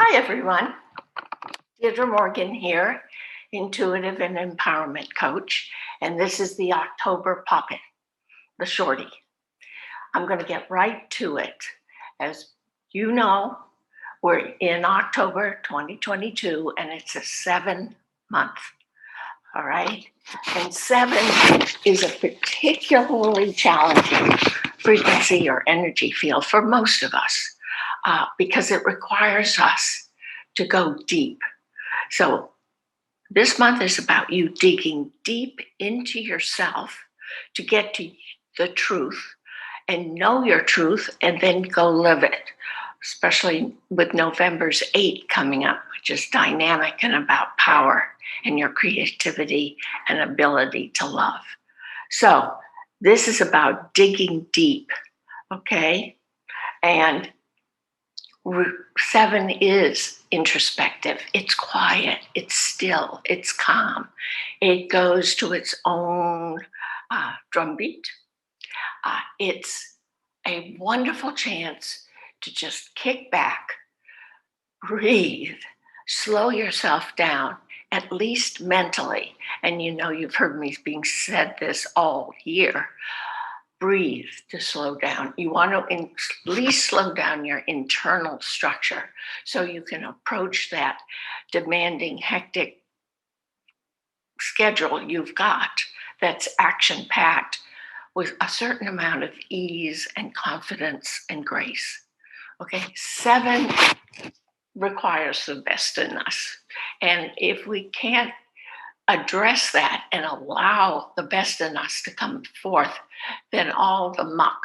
Hi, everyone. Deirdre Morgan here, intuitive and empowerment coach. And this is the October Pocket, the shorty. I'm going to get right to it. As you know, we're in October 2022, and it's a 7-month. All right. And 7 is a particularly challenging frequency or energy field for most of us because it requires us to go deep. So this month is about you digging deep into yourself to get to the truth and know your truth and then go live it, especially with November's 8 coming up, which is dynamic and about power and your creativity and ability to love. So this is about digging deep, okay? And 7 is introspective. It's quiet. It's still. It's calm. It goes to its own drumbeat. It's a wonderful chance to just kick back, breathe, slow yourself down, at least mentally. And you know, you've heard me being said this all year. Breathe to slow down. You want to at least slow down your internal structure so you can approach that demanding, hectic schedule you've got that's action packed with a certain amount of ease and confidence and grace. Okay, 7 requires the best in us. And if we can't address that and allow the best in us to come forth, then all the muck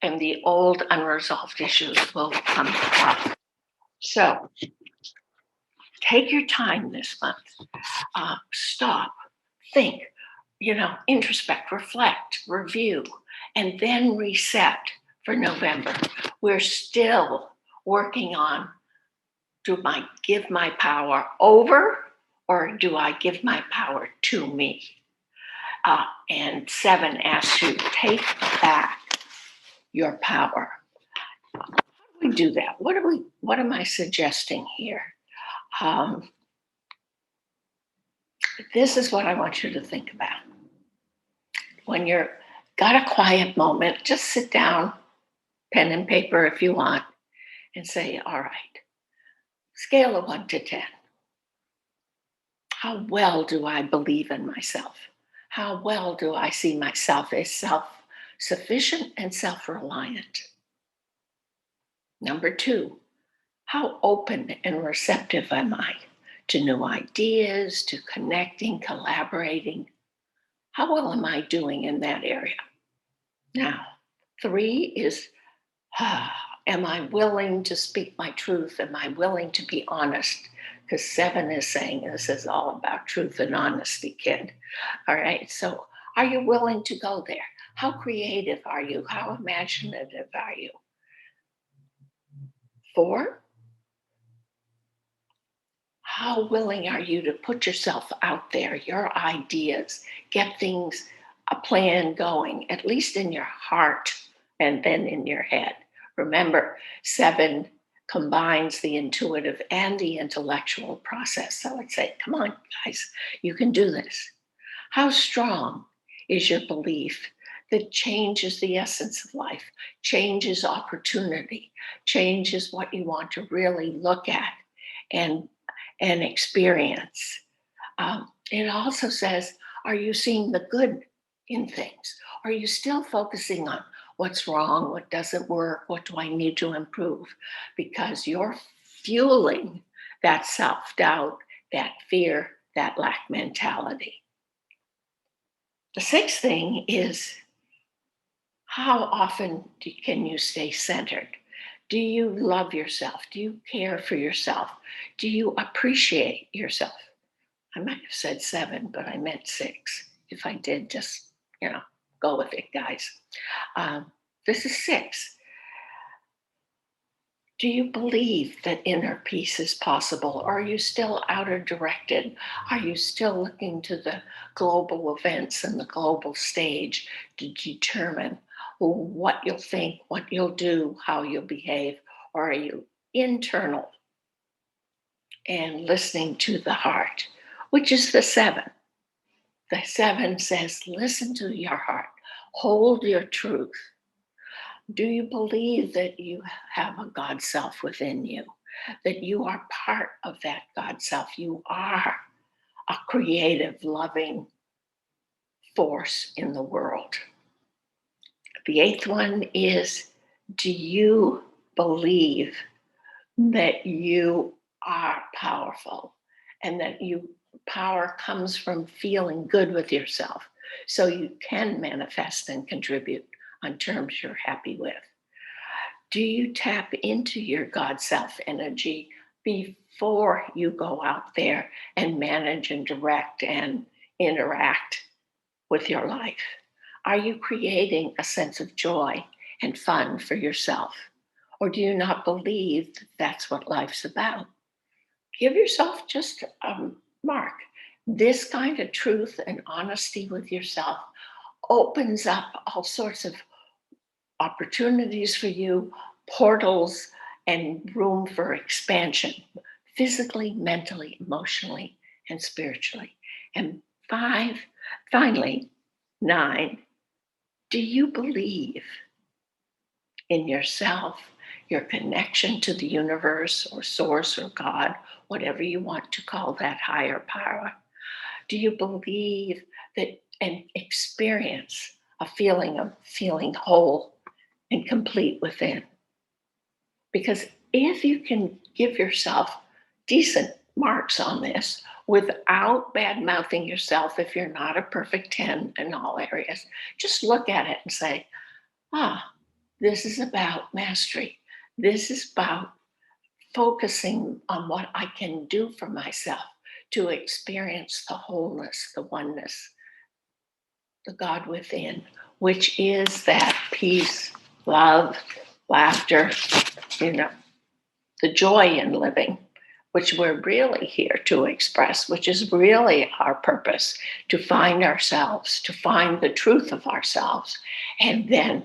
and the old unresolved issues will come up. So take your time this month. Stop, think, introspect, reflect, review, and then reset for November. We're still working on, do I give my power over or do I give my power to me? And 7 asks you, take back your power. How do we do that? What am I suggesting here? This is what I want you to think about. When you're got a quiet moment, just sit down, pen and paper if you want, and say, all right, scale of 1 to 10. How well do I believe in myself? How well do I see myself as self-sufficient and self-reliant? Number 2, how open and receptive am I to new ideas, to connecting, collaborating? How well am I doing in that area? Now, 3 is, am I willing to speak my truth? Am I willing to be honest? Because 7 is saying this is all about truth and honesty, kid. All right. So are you willing to go there? How creative are you? How imaginative are you? 4, how willing are you to put yourself out there, your ideas, get things, a plan going, at least in your heart and then in your head? Remember, 7 combines the intuitive and the intellectual process. So I'd say, come on, guys, you can do this. How strong is your belief that change is the essence of life, change is opportunity, change is what you want to really look at and experience? It also says, are you seeing the good in things? Are you still focusing on what's wrong, what doesn't work, what do I need to improve? Because you're fueling that self-doubt, that fear, that lack mentality. The 6th thing is, how often can you stay centered? Do you love yourself? Do you care for yourself? Do you appreciate yourself? I might have said 7, but I meant 6. If I did, just, go with it, guys. This is 6. Do you believe that inner peace is possible? Or are you still outer directed? Are you still looking to the global events and the global stage to determine what you'll think, what you'll do, how you'll behave? Or are you internal and listening to the heart, which is the seven. The seven says, listen to your heart, hold your truth. Do you believe that you have a God self within you? That you are part of that God self? You are a creative, loving force in the world. The eighth one is, do you believe that you are powerful and that power comes from feeling good with yourself so you can manifest and contribute on terms you're happy with? Do you tap into your God self energy before you go out there and manage and direct and interact with your life? Are you creating a sense of joy and fun for yourself? Or do you not believe that that's what life's about? Give yourself just a mark. This kind of truth and honesty with yourself opens up all sorts of opportunities for you, portals, and room for expansion, physically, mentally, emotionally, and spiritually. And five, finally, nine, do you believe in yourself, your connection to the universe or source or God, whatever you want to call that higher power? Do you believe that and experience a feeling of feeling whole and complete within? Because if you can give yourself decent marks on this without bad mouthing yourself, if you're not a perfect 10 in all areas, just look at it and say, this is about mastery. This is about focusing on what I can do for myself to experience the wholeness, the oneness, the God within, which is that peace, love, laughter, you know, the joy in living, which we're really here to express, which is really our purpose, to find ourselves, to find the truth of ourselves, and then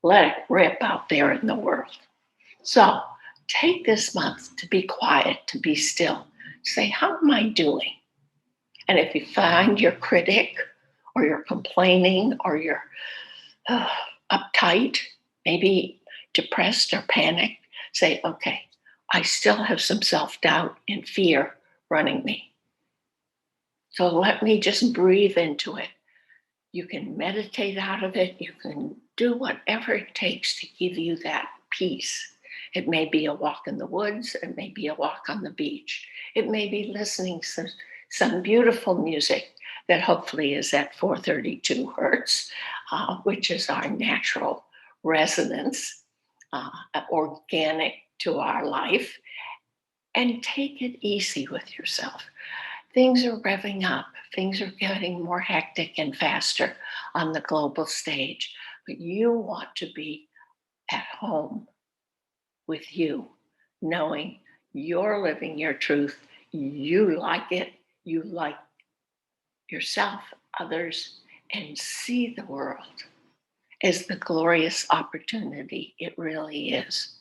let it rip out there in the world. So take this month to be quiet, to be still. Say, how am I doing? And if you find you're critic or you're complaining or you're uptight, maybe depressed or panicked, say, okay, I still have some self-doubt and fear running me. So let me just breathe into it. You can meditate out of it. You can do whatever it takes to give you that peace. It may be a walk in the woods. It may be a walk on the beach. It may be listening to some beautiful music that hopefully is at 432 hertz, which is our natural resonance, organic to our life. And take it easy with yourself. Things are revving up. Things are getting more hectic and faster on the global stage. But you want to be at home with you, knowing you're living your truth. You like it. You like yourself, others, and see the world as the glorious opportunity it really is.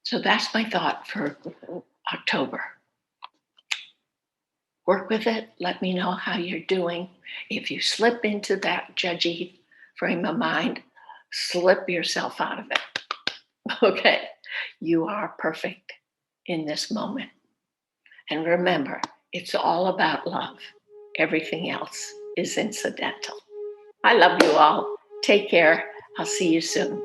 So that's my thought for October. Work with it. Let me know how you're doing. If you slip into that judgy frame of mind, slip yourself out of it. Okay. You are perfect in this moment. And remember, it's all about love. Everything else is incidental. I love you all. Take care. I'll see you soon.